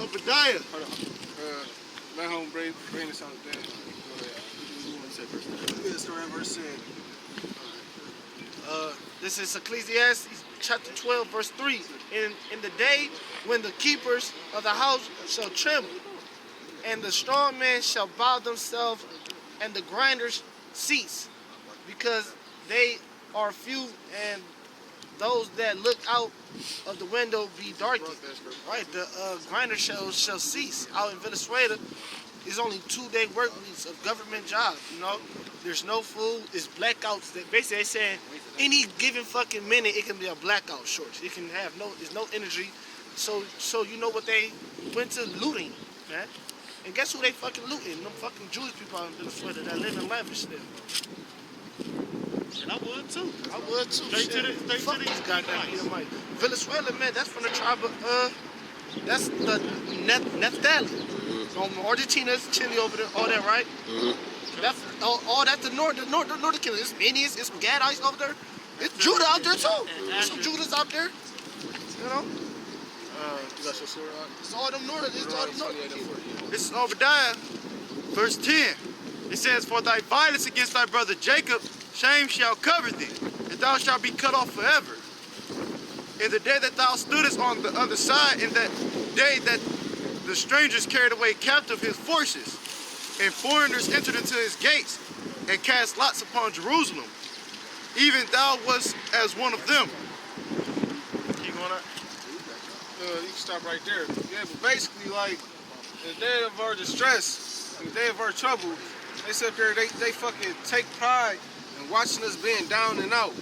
Obadiah. Hold on. Let home bring this on the day. Let's start at verse 7. This is Ecclesiastes chapter 12, verse 3. In the day when the keepers of the house shall tremble, and the strong men shall bow themselves, and the grinders cease, because they are few, and those that look out of the window be darkened. Right, the grinders shall cease. Out in Venezuela, it's only 2-day work weeks of government jobs. You know, there's no food. It's blackouts. Basically, they saying any given fucking minute it can be a blackout shortage. It can have there's no energy. So you know what they went to looting, man. And guess who they fucking looting? Them fucking Jewish people out in Venezuela that live in lavish there. And I would too. I would too. Fuck these goddamn Edomites. Venezuela, man, that's from the tribe of, that's the Neftali. From Argentina, Chile over there, all that, right? That's all that's the northern kingdom. It's Indians, it's some Gadites over there. It's Judah out there too. There's some Judahs out there. You know? You got your sword out? It's all them northern. It's all them northern. This is Obadiah, verse 10. It says, "For thy violence against thy brother Jacob, shame shall cover thee, and thou shalt be cut off forever. In the day that thou stoodest on the other side, in that day that the strangers carried away captive his forces, and foreigners entered into his gates, and cast lots upon Jerusalem, even thou wast as one of them." You gonna? You can stop right there. Yeah, but basically, like, in the day of our distress, in the day of our trouble, they sit up there, they fucking take pride in watching us being down and out.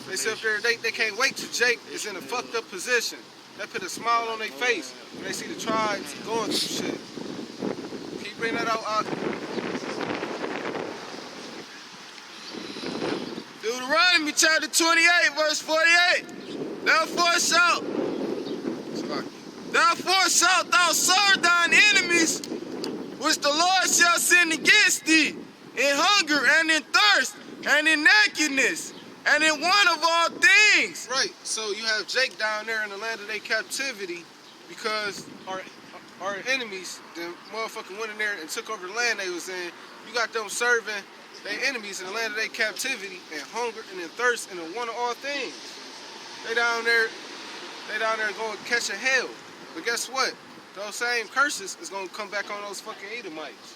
They sit up there, they can't wait till Jake is in a fucked up position. They put a smile on their face when they see the tribes going through shit. Can you bring that out? Deuteronomy chapter 28, verse 48. Therefore shalt thou serve thine enemies, which the Lord shall send against thee, in hunger and in thirst and in nakedness and in want of all things. Right, so you have Jake down there in the land of their captivity because our enemies, the motherfucking went in there and took over the land they was in. You got them serving their enemies in the land of their captivity and hunger and in thirst and in want of all things. They down there going catching hell. But guess what? Those same curses is gonna come back on those fucking Edomites.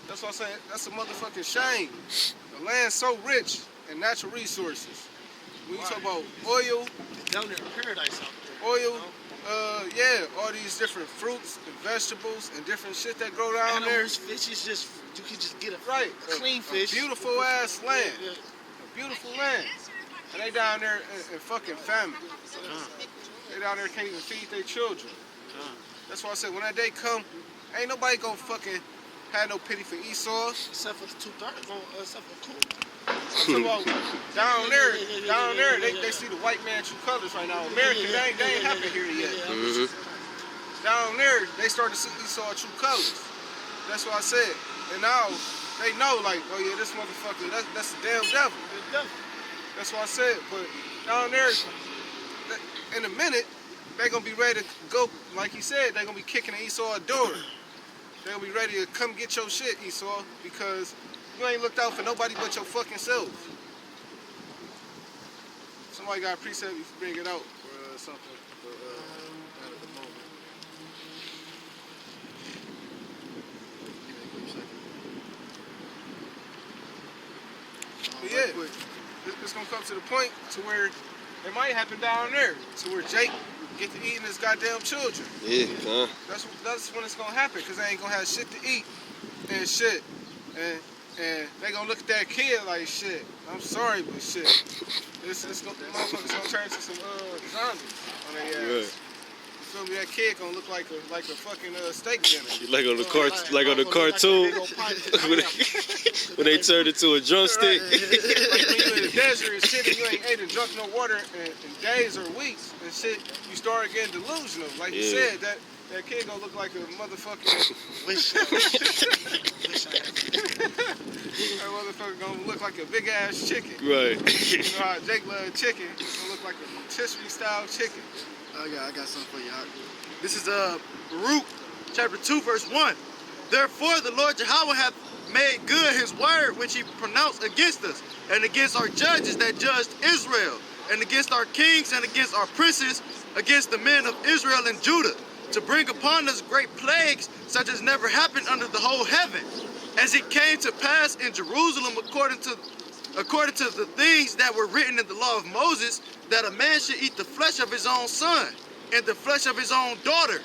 That's what I'm saying. That's a motherfucking shame. The land's so rich in natural resources. When you talk about oil, Down there in paradise out there. oil, yeah, all these different fruits and vegetables and different shit that grow down there. Animals, fishes, you can just get a clean A fish. beautiful ass land. Yeah. A beautiful land. And they down there in fucking famine. They down there can't even feed their children. That's why I said when that day come, ain't nobody gonna fucking have no pity for Esau. Except for the 2/3, except for cool. I'm talking about down there, they see the white man true colors right now. America, they ain't happened here yet. Down there, they start to see Esau true colors. That's what I said. And now they know, like, oh yeah, this motherfucker, that's the damn devil. That's what I said. But down there, in a minute, they gonna be ready to go. Like he said, they gonna be kicking Esau a door. They gonna be ready to come get your shit, Esau, because you ain't looked out for nobody but your fucking self. Somebody got a precept, you can bring it out or something. Not at the moment. But yeah, it's gonna come to the point to where it might happen down there, to where Jake get to eating his goddamn children. Yeah, That's when it's gonna happen, because they ain't gonna have shit to eat and shit. And they gonna look at that kid like, shit, I'm sorry, but shit. It's gonna, the motherfuckers gonna turn into some zombies on their ass. Right. You feel me? That kid gonna look like a fucking steak dinner. like on the cartoon, when they turned into a drumstick. Like when you in the desert and shit and you ain't ate and drunk no water in days or weeks and shit, you start getting delusional. Like you said, that kid gonna look like a motherfucking that motherfucker gonna look like a big ass chicken. Right. You know how Jake love chicken? It's gonna look like a rotisserie style chicken. I got something for you. This is Baruch chapter 2, verse 1. Therefore the Lord Jehovah hath made good his word which he pronounced against us, and against our judges that judged Israel, and against our kings and against our princes, against the men of Israel and Judah, to bring upon us great plagues such as never happened under the whole heaven, as it came to pass in Jerusalem according to the things that were written in the law of Moses, that a man should eat the flesh of his own son and the flesh of his own daughter.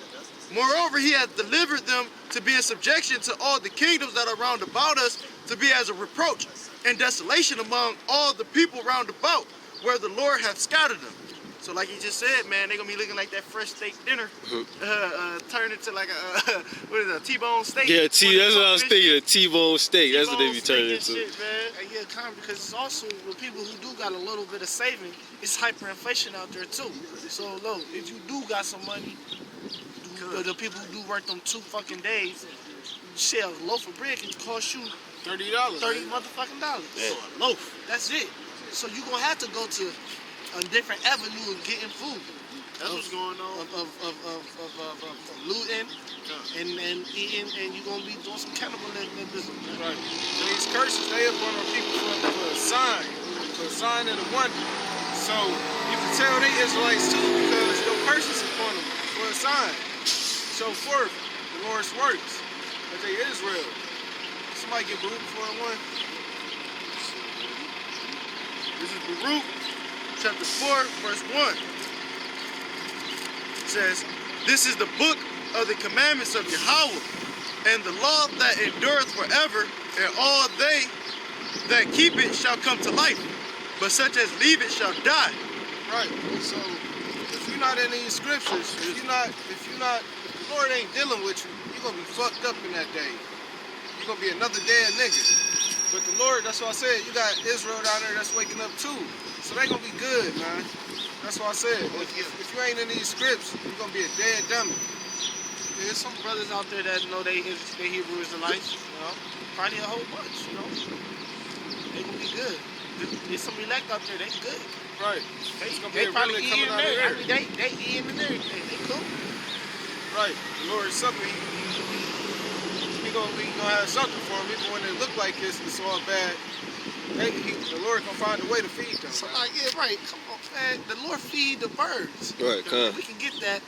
Moreover, he hath delivered them to be in subjection to all the kingdoms that are round about us, to be as a reproach and desolation among all the people round about, where the Lord hath scattered them. So like he just said, man, they're gonna be looking like that fresh steak dinner, turned into like a what is it, a T-bone steak? Yeah, that's what I was thinking. A Shit. T-bone steak. That's what they be T-bone turning steak into. and shit, man. And yeah, kind of, because it's also with people who do got a little bit of saving, it's hyperinflation out there too. So look, if you do got some money, the people who do work them 2 fucking days, shit, a loaf of bread can cost you $30. $30 motherfucking dollars. Yeah. So a loaf. That's it. So you gonna have to go to a different avenue of getting food. That's what's going on. Of looting and eating, and you're gonna be doing some cannibalism. Right. And these curses, they up on our people for a sign and a wonder. So you can tell they Israelites too, because your curses upon them for a sign. Show forth the Lord's works, that they Israel. Somebody get Baruch 4:1. This is Baruch chapter 4, verse 1. It says, this is the book of the commandments of Yahweh, and the law that endureth forever, and all they that keep it shall come to life, but such as leave it shall die. Right. So if you're not in these scriptures, if the Lord ain't dealing with you, you're gonna be fucked up in that day. You're gonna be another dead nigga. But the Lord, that's why I said, you got Israel down there that's waking up too. So they gonna be good, man. That's why I said, if you ain't in these scripts, you're gonna be a dead dummy. There's some brothers out there that know they Hebrew Israelites, you know, probably a whole bunch, you know. They gonna be good. There's some elect out there, they good. Right. It's gonna be They a probably remnant coming eating out of there. there. They eating and everything. They cool. Right. The Lord's Supper, he gonna have something for them, even when they look like it's all bad. The Lord gonna find a way to feed them. So man. like, yeah, right. Come on, man. The Lord feed the birds. Right, come. We can get that.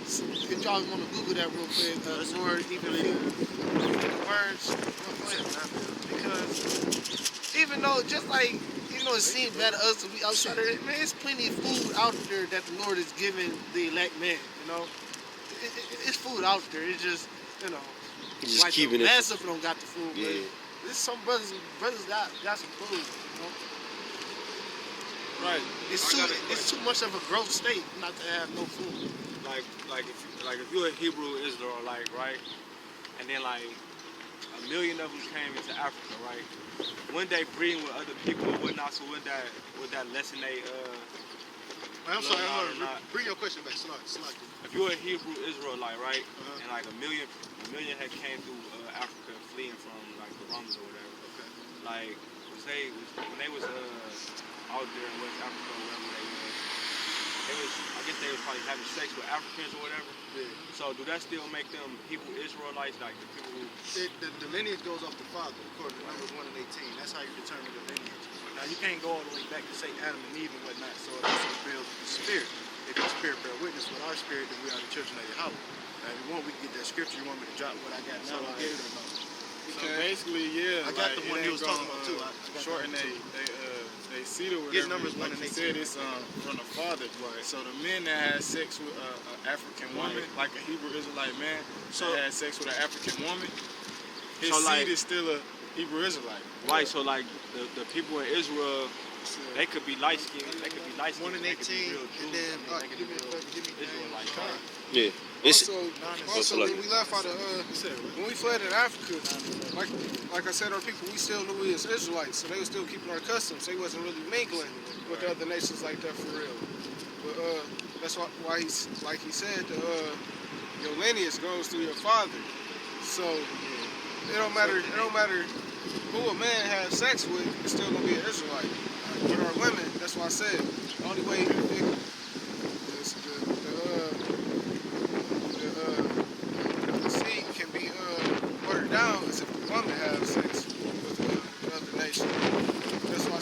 If y'all want to Google that real quick, the Lord even feed the birds. Because even though, just like, you know, it seems bad to us to be outside of it, man, there's plenty of food out there that the Lord is giving the elect man, you know. It's food out there. It's just, you know, Just like keeping the it. massive don't got the food, Yeah. but there's some brothers got some food, you know. Right. It's too much of a growth state not to have no food. If you're a Hebrew Israelite, right, and then like 1 million of them came into Africa, right? When they breeding with other people and whatnot, so would that lessen they I'm sorry, Bloodline or not. bring your question back. Slide. if you're a Hebrew Israelite, right, and like a million had came through Africa fleeing from like the Romans or whatever, Okay. like when they was out there in West Africa or wherever they was, I guess they was probably having sex with Africans or whatever. Yeah. So do that still make them Hebrew Israelites, like the people who? The lineage goes off the father, according to Numbers 1 and 18. That's how you determine the lineage. Now, you can't go all the way back to say Adam and Eve and whatnot, so it also builds the spirit. If your spirit bear witness with our spirit, then we are the children of Yahweh. Now, if you want, we can get that scripture. You want me to drop what I got now? I get it or no? So basically, yeah. I got the one he was talking about, too. I got Shorten that one, they see the Get whatever. Numbers 1 Like and you 18. said, it's from the father. So the men that had sex with an African woman, like a Hebrew Israelite man, that had sex with an African woman, his So, seed like- is still a Hebrew Israelite. Right, so like the people in Israel, they could be light skinned, they could be light skinned, 1 and they could be 18, real and Jews, then, I mean, they could be real give me Israelites. Yeah. It's Also, when we left out of, when we fled in Africa, like I said, our people, we still knew we was Israelites, so they were still keeping our customs. They wasn't really mingling with the other nations like that for real. But that's why he's like he said, your lineage goes through your father. So it don't matter who a man has sex with, it's still gonna be an Israelite. With our women, that's why I said the only way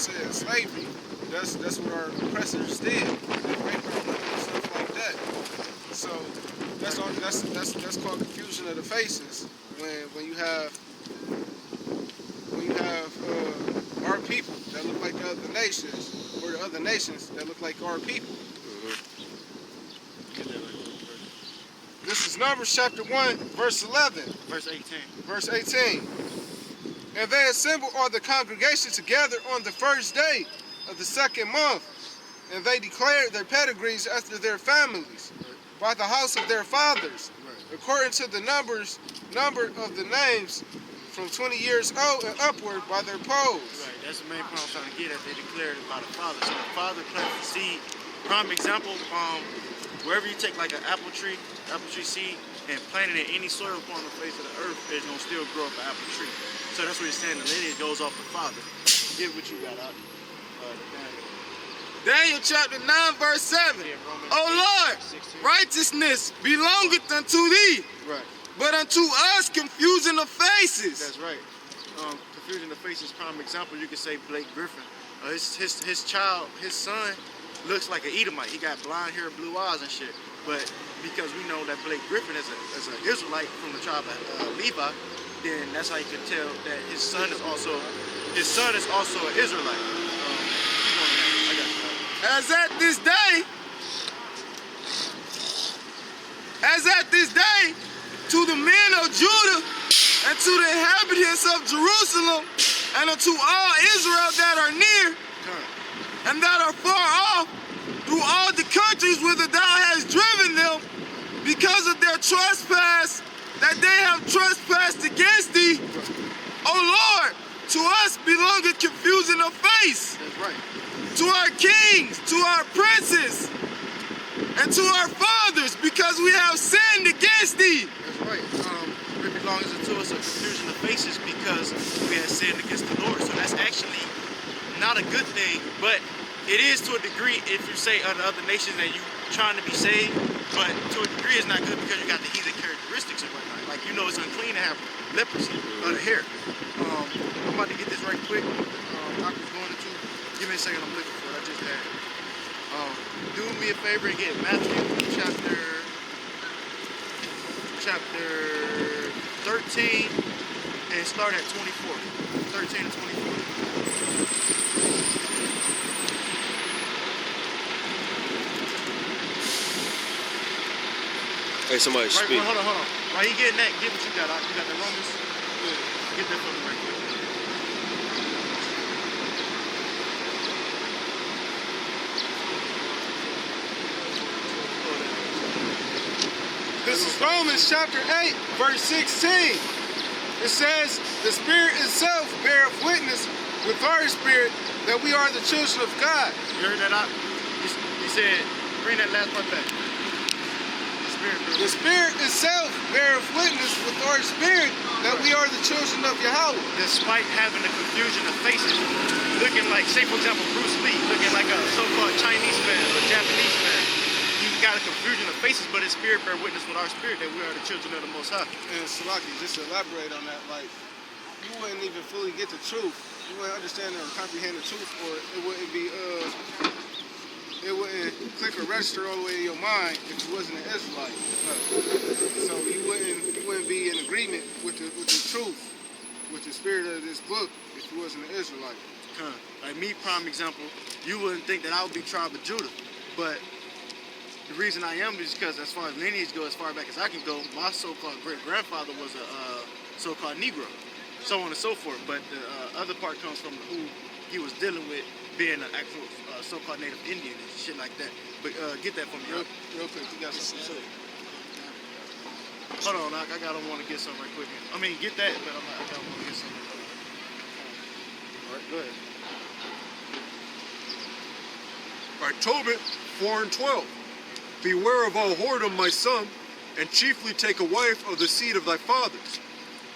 said slavery. That's what our oppressors did. They raped our women and stuff like that. So that's called confusion of the faces. When you have our people that look like the other nations, or the other nations that look like our people. This is Numbers chapter 1, verse 11. Verse 18. Verse 18. And they assembled all the congregation together on the first day of the second month, and they declared their pedigrees after their families, by the house of their fathers, according to the number of the names from 20 years old and upward by their polls. Right, that's the main point I'm trying to get at. They declared it by the Father. So the Father planted the seed. Prime example, wherever you take like an apple tree seed, and plant it in any soil upon the face of the earth, it's going to still grow up an apple tree. So that's what he's saying. The lineage goes off the Father. Get what you got out. Daniel chapter 9, verse 7. O Lord, righteousness belongeth unto thee, Right. but unto us confusion of faces. That's right. Confusion of faces, prime example, you could say Blake Griffin. His child, his son, looks like an Edomite. He got blonde hair, blue eyes and shit. But because we know that Blake Griffin is an Israelite from the tribe of Levi, then that's how you can tell that his son is also an Israelite. I got you. As at this day, to the men of Judah and to the inhabitants of Jerusalem and unto all Israel that are near and that are far off, through all the countries whither thou hast driven them, because of their trespass that they have trespassed against thee, O Lord, to us belongeth confusion of face. That's right. To our kings, to our princes, and to our fathers, because we have sinned against thee. That's right. It belongs to us a confusion of faces because we have sinned against the Lord. So that's actually not a good thing, but it is to a degree if you say other nations that you trying to be saved, but to a degree it's not good because you got the heathen characteristics and whatnot. Like, you know, it's unclean to have leprosy of the hair. I'm about to get this right quick. I was going to. Give me a second, I'm looking for it. I just had it. Do me a favor and get Matthew chapter 13 and start at 24. 13 and 24. Hey, somebody Right, speak. hold on. While you getting that, get what you got. You got the Romans? Good. Get that from me right quick. This is Romans chapter 8, verse 16. It says, the Spirit itself beareth witness with our spirit that we are the children of God. You heard that out? He said, bring that last part back. The Spirit itself beareth witness with our spirit that we are the children of Yahweh. Despite having a confusion of faces, looking like, say for example, Bruce Lee, looking like a so-called Chinese man or Japanese man. You got a confusion of faces, but his spirit bear witness with our spirit that we are the children of the Most High. And Salaki, just to elaborate on that, like, you wouldn't even fully get the truth. You wouldn't understand or comprehend the truth, or it wouldn't be, it wouldn't click or register all the way in your mind if you wasn't an Israelite. So you wouldn't be in agreement with the truth, with the spirit of this book if you wasn't an Israelite. Like me, prime example, you wouldn't think that I would be tribe of Judah, but the reason I am is because as far as lineage go, as far back as I can go, my so-called great-grandfather was a so-called Negro, so on and so forth. But the other part comes from who he was dealing with, being an actual so-called Native Indian and shit like that. But get that from me. Real quick, you got something to say? Hold on, I gotta want to get something right quick. I mean, get that, but I gotta want to get something. All right, go ahead. All right, Tobit 4 and 12. Beware of all whoredom, my son, and chiefly take a wife of the seed of thy fathers,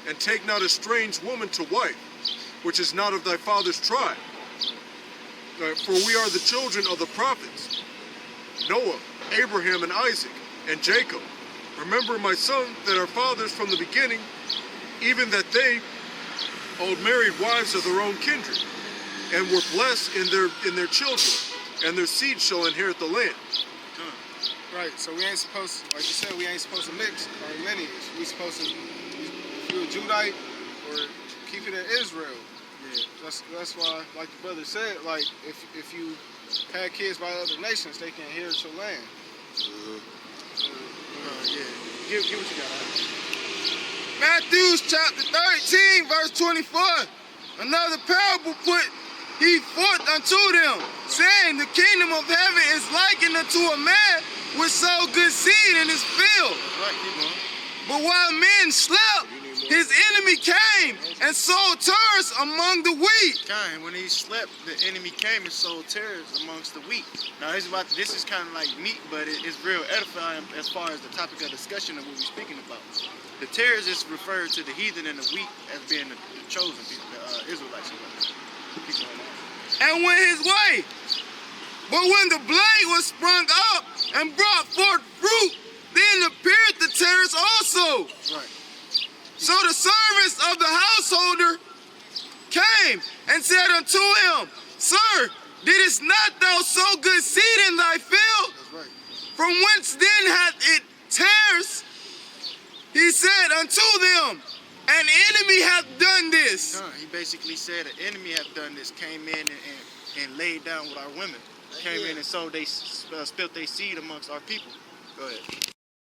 and take not a strange woman to wife, which is not of thy father's tribe. For we are the children of the prophets, Noah, Abraham, and Isaac, and Jacob. Remember, my son, that our fathers from the beginning, even that they old married wives of their own kindred, and were blessed in their children, and their seed shall inherit the land. Right, so we ain't supposed to, like you said, we ain't supposed to mix our lineage. We supposed to, if you're a Judite or keep it in Israel. Yeah. That's why, like the brother said, like if you had kids by other nations, they can inherit your land. Yeah. Give what you got. Matthew chapter 13, verse 24. Another parable put he forth unto them, saying, the kingdom of heaven is likened unto a man which sowed good seed in his field. Right, keep going. But while men slept, his enemy came and sowed tares among the wheat. Kind. When he slept, the enemy came and sowed tares amongst the wheat. Now, this is kind of like meat, but it's real edifying as far as the topic of discussion of what we're speaking about. The tares is referred to the heathen and the wheat as being the chosen people, the Israelites. Keep going on. And went his way. But when the blade was sprung up and brought forth fruit, then appeared the tares also. Right. So the servants of the householder came and said unto him, Sir, didst not thou sow good seed in thy field? That's right. From whence then hath it tares? He said unto them, An enemy hath done this. He basically said an enemy have done this, came in and laid down with our women. Came in and sowed, they spilt their seed amongst our people. Go ahead.